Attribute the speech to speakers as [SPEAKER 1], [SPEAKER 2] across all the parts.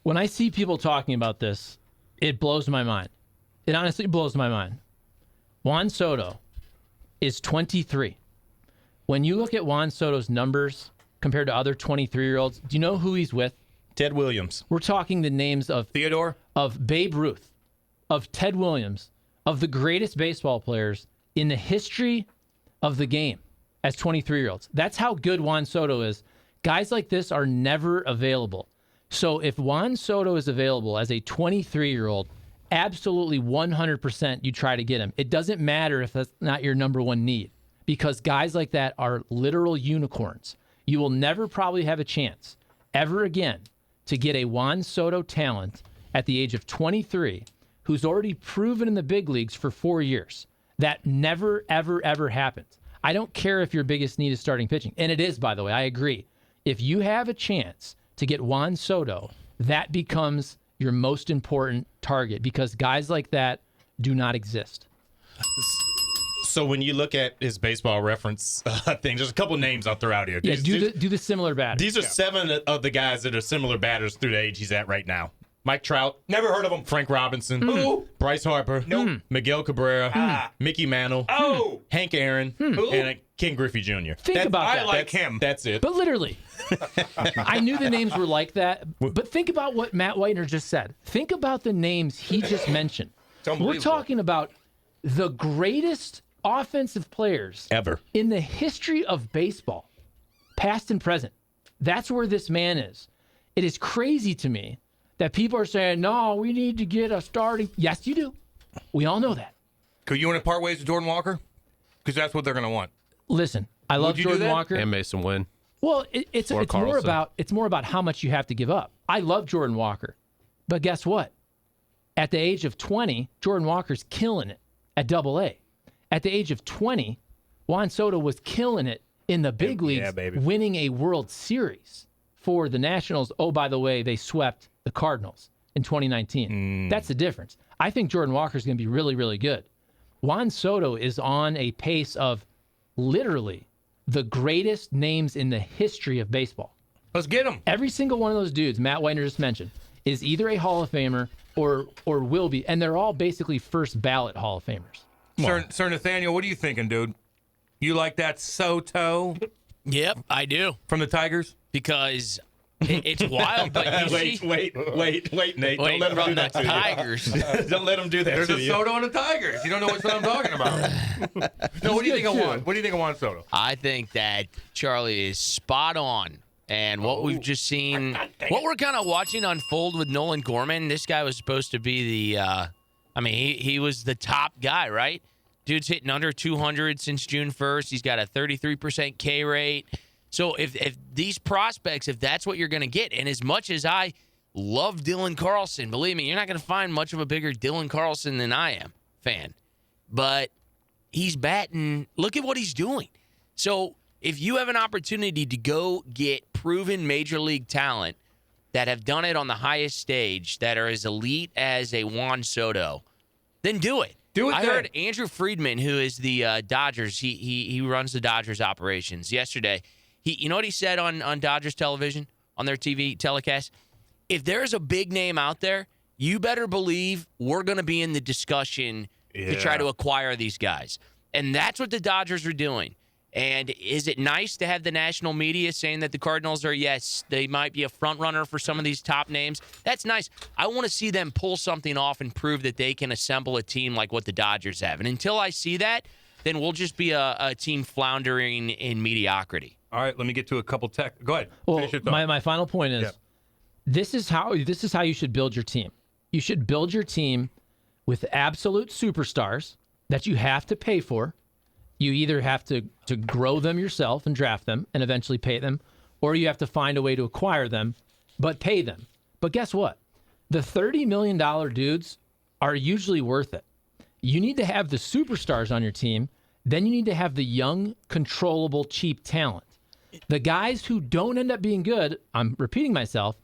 [SPEAKER 1] When I see people talking about this, it blows my mind. It honestly blows my mind. Juan Soto is 23. When you look at Juan Soto's numbers compared to other 23-year-olds, do you know who he's with?
[SPEAKER 2] Ted Williams.
[SPEAKER 1] We're talking the names of
[SPEAKER 3] Theodore,
[SPEAKER 1] of Babe Ruth, of Ted Williams, of the greatest baseball players in the history of the game as 23-year-olds. That's how good Juan Soto is. Guys like this are never available. So if Juan Soto is available as a 23-year-old, absolutely 100% you try to get him. It doesn't matter if that's not your number one need, because guys like that are literal unicorns. You will never probably have a chance ever again to get a Juan Soto talent at the age of 23 who's already proven in the big leagues for 4 years. That never, ever, ever happens. I don't care if your biggest need is starting pitching. And it is, by the way, I agree. If you have a chance to get Juan Soto, that becomes your most important target, because guys like that do not exist.
[SPEAKER 2] So when you look at his baseball reference thing, there's a couple names I'll throw out here.
[SPEAKER 1] Yeah, do the similar batters.
[SPEAKER 2] These are 7 of the guys that are similar batters through the age he's at right now. Mike Trout.
[SPEAKER 3] never heard of him.
[SPEAKER 2] Frank Robinson.
[SPEAKER 3] Who?
[SPEAKER 2] Bryce Harper.
[SPEAKER 3] Nope.
[SPEAKER 2] Miguel Cabrera. Mickey Mantle.
[SPEAKER 3] Oh.
[SPEAKER 2] Hank Aaron.
[SPEAKER 3] Who?
[SPEAKER 2] And Ken Griffey Jr.
[SPEAKER 1] Think about
[SPEAKER 3] I
[SPEAKER 1] that.
[SPEAKER 3] like him.
[SPEAKER 2] That's it.
[SPEAKER 1] But literally, I knew the names were like that. But think about what Matt Whitener just said. Think about the names he just mentioned. We're
[SPEAKER 3] unbelievable.
[SPEAKER 1] talking about the greatest offensive players
[SPEAKER 2] Ever.
[SPEAKER 1] in the history of baseball, past and present. That's where this man is. It is crazy to me that people are saying, no, we need to get a starting. Yes, you do. We all know that.
[SPEAKER 3] Could you want to part ways with Jordan Walker? Because that's what they're going to want.
[SPEAKER 1] Listen, I love
[SPEAKER 3] you do
[SPEAKER 1] Jordan
[SPEAKER 3] that?
[SPEAKER 1] Walker.
[SPEAKER 4] And Mason Wynn.
[SPEAKER 1] Well, it's more about how much you have to give up. I love Jordan Walker, but guess what? At the age of 20, Jordan Walker's killing it at Double-A. At the age of 20, Juan Soto was killing it in the big leagues,
[SPEAKER 2] baby.
[SPEAKER 1] winning a World Series for the Nationals. Oh, by the way, they swept the Cardinals in 2019. That's the difference. I think Jordan Walker's going to be really, really good. Juan Soto is on a pace of literally the greatest names in the history of baseball.
[SPEAKER 3] Let's get him.
[SPEAKER 1] Every single one of those dudes Matt Whitener just mentioned is either a Hall of Famer or will be, and they're all basically first ballot Hall of Famers.
[SPEAKER 3] Sir Nathaniel, what are you thinking, dude? You like that Soto
[SPEAKER 5] Yep, I do.
[SPEAKER 3] from the Tigers?
[SPEAKER 5] Because it's wild, but you
[SPEAKER 2] Wait,
[SPEAKER 5] see...
[SPEAKER 2] Nate. Don't let him
[SPEAKER 5] from
[SPEAKER 2] do
[SPEAKER 5] the
[SPEAKER 2] that to you.
[SPEAKER 5] Tigers.
[SPEAKER 2] Don't let him do that
[SPEAKER 3] There's
[SPEAKER 2] to
[SPEAKER 3] a
[SPEAKER 2] you.
[SPEAKER 3] Soto on the Tigers. You don't know what I'm talking about. No, what do you think of Juan? What do you think of Juan Soto?
[SPEAKER 5] I think that Charlie is spot on. And what we've just seen, what we're kind of watching unfold with Nolan Gorman, this guy was supposed to be the, he was the top guy, right? Dude's hitting under 200 since June 1st. He's got a 33% K rate. So if these prospects, if that's what you're going to get, and as much as I love Dylan Carlson, believe me, you're not going to find much of a bigger Dylan Carlson than I am fan. But he's batting. Look at what he's doing. So if you have an opportunity to go get proven major league talent that have done it on the highest stage, that are as elite as a Juan Soto, then do it.
[SPEAKER 3] Do it
[SPEAKER 5] I
[SPEAKER 3] then.
[SPEAKER 5] heard Andrew Friedman, who is the Dodgers, he runs the Dodgers operations, yesterday. You know what he said on Dodgers television, on their TV telecast? If there's a big name out there, you better believe we're going to be in the discussion to try to acquire these guys. And that's what the Dodgers are doing. And is it nice to have the national media saying that the Cardinals are, yes, they might be a front runner for some of these top names? That's nice. I want to see them pull something off and prove that they can assemble a team like what the Dodgers have. And until I see that, then we'll just be a team floundering in mediocrity.
[SPEAKER 3] All right, let me get to a couple tech. Go ahead.
[SPEAKER 1] Well,
[SPEAKER 3] Finish your thought.
[SPEAKER 1] my final point is, this is how you should build your team. You should build your team with absolute superstars that you have to pay for. You either have to grow them yourself and draft them and eventually pay them, or you have to find a way to acquire them, but pay them. But guess what? The $30 million dudes are usually worth it. You need to have the superstars on your team. Then you need to have the young, controllable, cheap talent. The guys who don't end up being good, I'm repeating myself,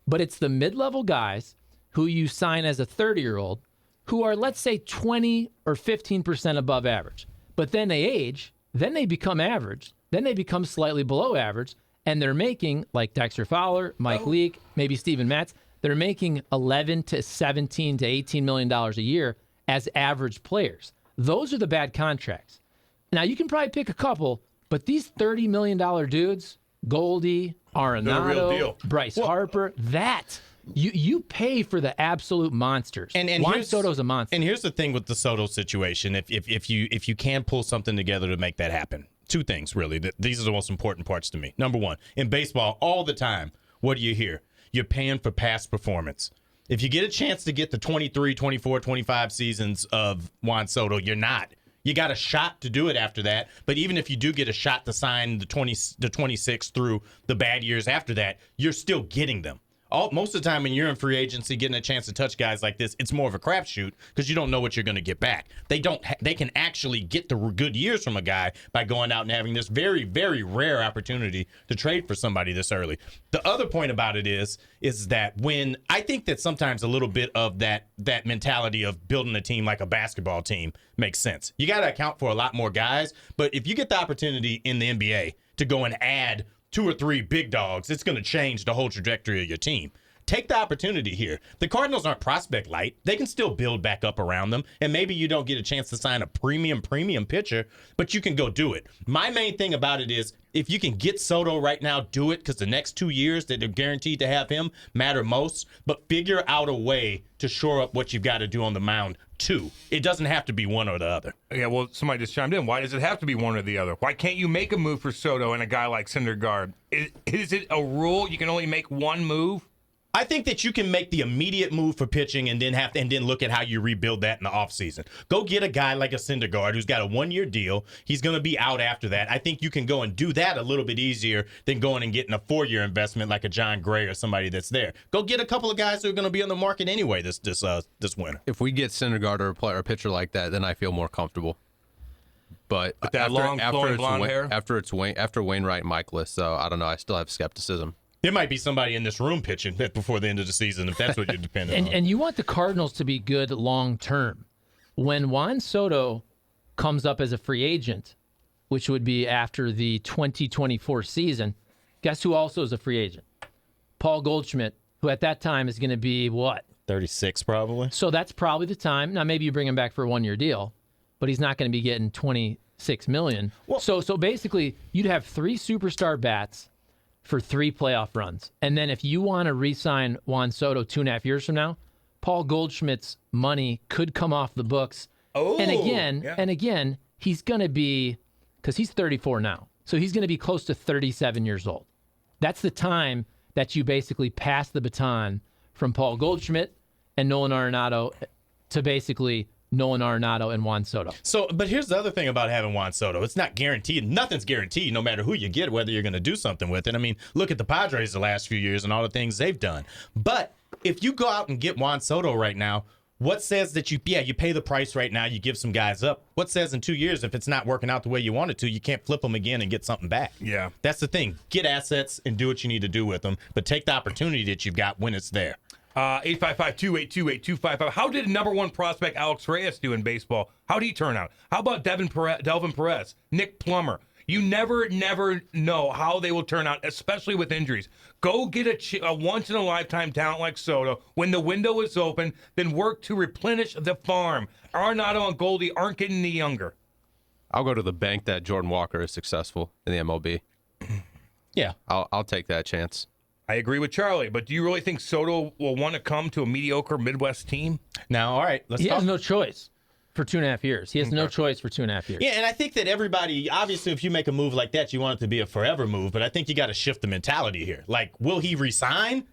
[SPEAKER 1] but it's the mid-level guys who you sign as a 30-year-old who are, let's say, 20 or 15% above average. But then they age, then they become average, then they become slightly below average, and they're making, like Dexter Fowler, Mike Leake, maybe Steven Matz, They're making 11 to 17 to 18 million dollars a year as average players. Those are the bad contracts. Now you can probably pick a couple, but these $30 million dudes, Goldie, Arenado, Bryce Harper, that you pay for the absolute monsters. And Juan Soto's a monster.
[SPEAKER 2] And here's the thing with the Soto situation: if you can pull something together to make that happen, two things really. These are the most important parts to me. Number one, in baseball, all the time, what do you hear? You're paying for past performance. If you get a chance to get the 23, 24, 25 seasons of Juan Soto, you're not. You got a shot to do it after that. But even if you do get a shot to sign the 26 through the bad years after that, you're still getting them. Most of the time when you're in free agency getting a chance to touch guys like this, it's more of a crapshoot because you don't know what you're going to get back. They can actually get the good years from a guy by going out and having this very, very rare opportunity to trade for somebody this early. The other point about it is that when I think that sometimes a little bit of that mentality of building a team like a basketball team makes sense. You got to account for a lot more guys, but if you get the opportunity in the NBA to go and add 2 or 3 big dogs, it's going to change the whole trajectory of your team. Take the opportunity here. The Cardinals aren't prospect light. They can still build back up around them, and maybe you don't get a chance to sign a premium pitcher, but you can go do it. My main thing about it is if you can get Soto right now, do it, because the next 2 years that they're guaranteed to have him matter most, but figure out a way to shore up what you've got to do on the mound too. It doesn't have to be one or the other.
[SPEAKER 3] Yeah, well, somebody just chimed in. Why does it have to be one or the other? Why can't you make a move for Soto and a guy like Syndergaard? Is it a rule you can only make one move?
[SPEAKER 2] I think that you can make the immediate move for pitching and then look at how you rebuild that in the offseason. Go get a guy like a Syndergaard who's got a 1-year deal. He's going to be out after that. I think you can go and do that a little bit easier than going and getting a 4-year investment like a John Gray or somebody that's there. Go get a couple of guys who are going to be on the market anyway this winter.
[SPEAKER 4] If we get Syndergaard or a pitcher like that, then I feel more comfortable. But
[SPEAKER 3] that long, flowing blonde hair?
[SPEAKER 4] After Wainwright and Michaelis, so I don't know. I still have skepticism.
[SPEAKER 2] There might be somebody in this room pitching before the end of the season if that's what you're depending on.
[SPEAKER 1] And you want the Cardinals to be good long term. When Juan Soto comes up as a free agent, which would be after the 2024 season, guess who also is a free agent? Paul Goldschmidt, who at that time is going to be what?
[SPEAKER 2] 36 probably.
[SPEAKER 1] So that's probably the time. Now maybe you bring him back for a 1-year deal, but he's not going to be getting $26 million. Well, so basically you'd have 3 superstar bats for 3 playoff runs. And then if you want to re-sign Juan Soto 2.5 years from now, Paul Goldschmidt's money could come off the books.
[SPEAKER 3] Oh,
[SPEAKER 1] and again, he's going to be, because he's 34 now, so he's going to be close to 37 years old. That's the time that you basically pass the baton from Paul Goldschmidt and Nolan Arenado to basically Nolan Arenado and Juan Soto.
[SPEAKER 2] So, but here's the other thing about having Juan Soto. It's not guaranteed. Nothing's guaranteed no matter who you get, whether you're going to do something with it. I mean, look at the Padres the last few years and all the things they've done. But if you go out and get Juan Soto right now, what says that you pay the price right now, you give some guys up. What says in 2 years, if it's not working out the way you want it to, you can't flip them again and get something back?
[SPEAKER 3] Yeah.
[SPEAKER 2] That's the thing. Get assets and do what you need to do with them, but take the opportunity that you've got when it's there.
[SPEAKER 3] 855-282-8255. How did number 1 prospect Alex Reyes do in baseball? How did he turn out? How about Delvin Perez, Nick Plummer? You never know how they will turn out, especially with injuries. Go get a once-in-a-lifetime talent like Soto when the window is open, then work to replenish the farm. Arenado and Goldie aren't getting any younger.
[SPEAKER 4] I'll go to the bank that Jordan Walker is successful in the MLB.
[SPEAKER 2] Yeah.
[SPEAKER 4] I'll take that chance.
[SPEAKER 3] I agree with Charlie, but do you really think Soto will want to come to a mediocre Midwest team?
[SPEAKER 2] Now, all right,
[SPEAKER 1] He has no choice for 2.5 years. He has no choice for 2.5 years.
[SPEAKER 2] Yeah, and I think that everybody, obviously, if you make a move like that, you want it to be a forever move, but I think you got to shift the mentality here. Like, will he resign?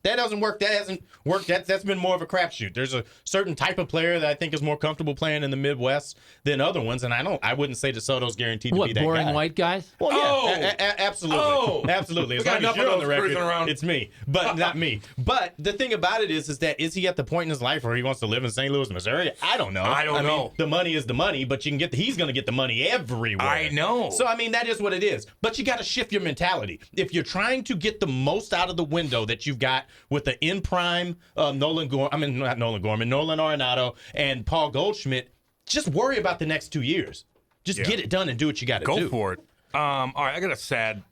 [SPEAKER 2] That doesn't work. That hasn't worked. That's been more of a crapshoot. There's a certain type of player that I think is more comfortable playing in the Midwest than other ones, and I wouldn't say DeSoto's guaranteed to be that guy.
[SPEAKER 1] Boring white guys?
[SPEAKER 2] Well, yeah, absolutely, absolutely. As long as you're on the record, it's me, but not me. But the thing about it is that is he at the point in his life where he wants to live in St. Louis, Missouri? I don't know.
[SPEAKER 3] I don't know.
[SPEAKER 2] Mean, the money is the money, but he's going to get the money everywhere.
[SPEAKER 3] I know.
[SPEAKER 2] So I mean, that is what it is. But you got to shift your mentality. If you're trying to get the most out of the window that you've got with the in-prime Nolan Arenado and Paul Goldschmidt, just worry about the next 2 years. Just get it done and do what you got to do.
[SPEAKER 3] Go for it. All right, I got a sad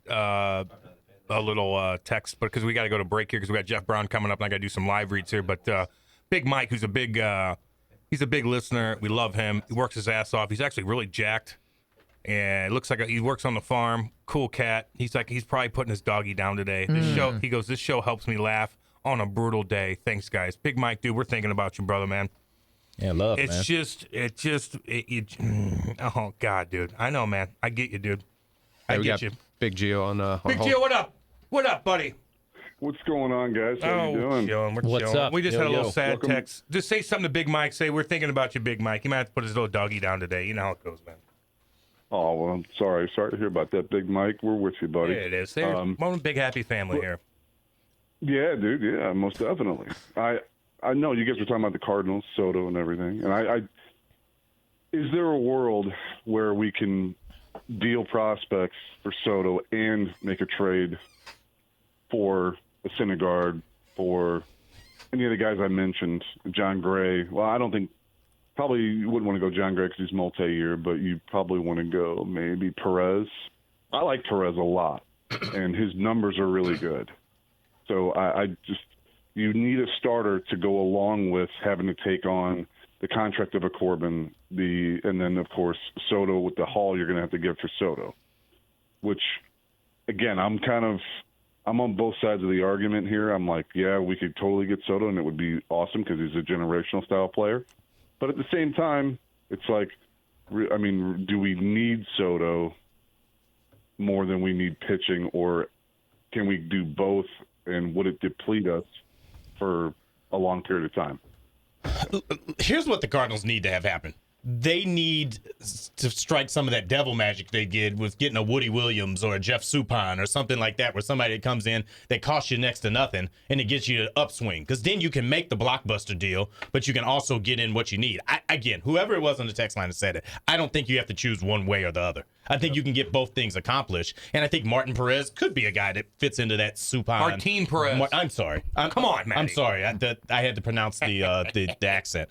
[SPEAKER 3] a little text, but because we got to go to break here because we got Jeff Brown coming up, and I got to do some live reads here. But Big Mike, who's he's a big listener. We love him. He works his ass off. He's actually really jacked, and it looks like he works on the farm. Cool cat. He's probably putting his doggy down today. This show helps me laugh on a brutal day. Thanks, guys. Big Mike, dude, we're thinking about you, brother, man.
[SPEAKER 2] Yeah, love, man.
[SPEAKER 3] Oh, God, dude. I know, man. I get you, dude. I
[SPEAKER 4] we
[SPEAKER 3] get
[SPEAKER 4] got
[SPEAKER 3] you.
[SPEAKER 4] Big Gio on
[SPEAKER 3] Big
[SPEAKER 4] hold.
[SPEAKER 3] Gio, what up? What up, buddy?
[SPEAKER 6] What's going on, guys? How you doing?
[SPEAKER 3] Chilling. We're
[SPEAKER 1] What's
[SPEAKER 3] chilling.
[SPEAKER 1] up?
[SPEAKER 3] We just
[SPEAKER 1] Yo,
[SPEAKER 3] had a little
[SPEAKER 1] yo.
[SPEAKER 3] sad
[SPEAKER 6] Welcome.
[SPEAKER 3] text. Just say something to Big Mike. Say, we're thinking about you, Big Mike. He might have to put his little doggy down today. You know how it goes, man.
[SPEAKER 6] Oh, well, I'm sorry. Sorry to hear about that, Big Mike. We're with you, buddy.
[SPEAKER 3] There it is. There's one big happy family here.
[SPEAKER 6] Yeah, dude. Yeah, most definitely. I know you guys were talking about the Cardinals, Soto, and everything. And is there a world where we can deal prospects for Soto and make a trade for a Syndergaard, for any of the guys I mentioned, John Gray? Well, I don't think. Probably you wouldn't want to go John Gray because he's multi-year, but you probably want to go maybe Perez. I like Perez a lot, and his numbers are really good. So you need a starter to go along with having to take on the contract of a Corbin, and then of course Soto with the haul you're going to have to give for Soto. Which, again, I'm on both sides of the argument here. I'm like, yeah, we could totally get Soto, and it would be awesome because he's a generational style player. But at the same time, it's like, I mean, do we need Soto more than we need pitching, or can we do both, and would it deplete us for a long period of time?
[SPEAKER 2] Here's what the Cardinals need to have happen. They need to strike some of that devil magic they did with getting a Woody Williams or a Jeff Suppan or something like that, where somebody that comes in that costs you next to nothing and it gets you an upswing. Because then you can make the blockbuster deal, but you can also get in what you need. Again, whoever it was on the text line that said it, I don't think you have to choose one way or the other. I think you can get both things accomplished. And I think Martin Perez could be a guy that fits into that Suppan.
[SPEAKER 3] Martin Perez.
[SPEAKER 2] I'm sorry.
[SPEAKER 3] Come on, man.
[SPEAKER 2] I'm sorry. I had to pronounce the accent.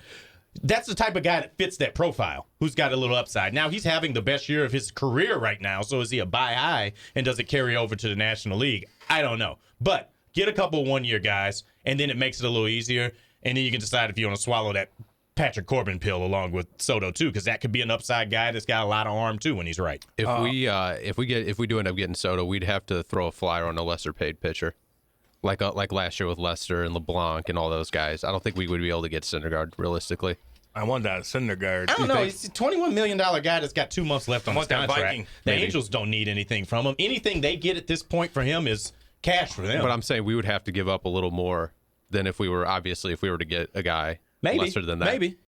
[SPEAKER 2] That's the type of guy that fits that profile, who's got a little upside. Now, he's having the best year of his career right now, so is he a buy high, and does it carry over to the National League? I don't know. But get a couple one-year guys, and then it makes it a little easier, and then you can decide if you want to swallow that Patrick Corbin pill along with Soto, too, because that could be an upside guy that's got a lot of arm, too, when he's right.
[SPEAKER 4] If we do end up getting Soto, we'd have to throw a flyer on a lesser paid pitcher. Like last year with Lester and LeBlanc and all those guys. I don't think we would be able to get Syndergaard realistically.
[SPEAKER 3] I want that Syndergaard.
[SPEAKER 2] I don't know. He's a $21 million guy that's got 2 months left on his
[SPEAKER 3] that
[SPEAKER 2] contract.
[SPEAKER 3] Viking,
[SPEAKER 2] The
[SPEAKER 3] maybe.
[SPEAKER 2] Angels don't need anything from him. Anything they get at this point for him is cash for them.
[SPEAKER 4] But I'm saying we would have to give up a little more than if we were to get a guy lesser than that.
[SPEAKER 2] Maybe.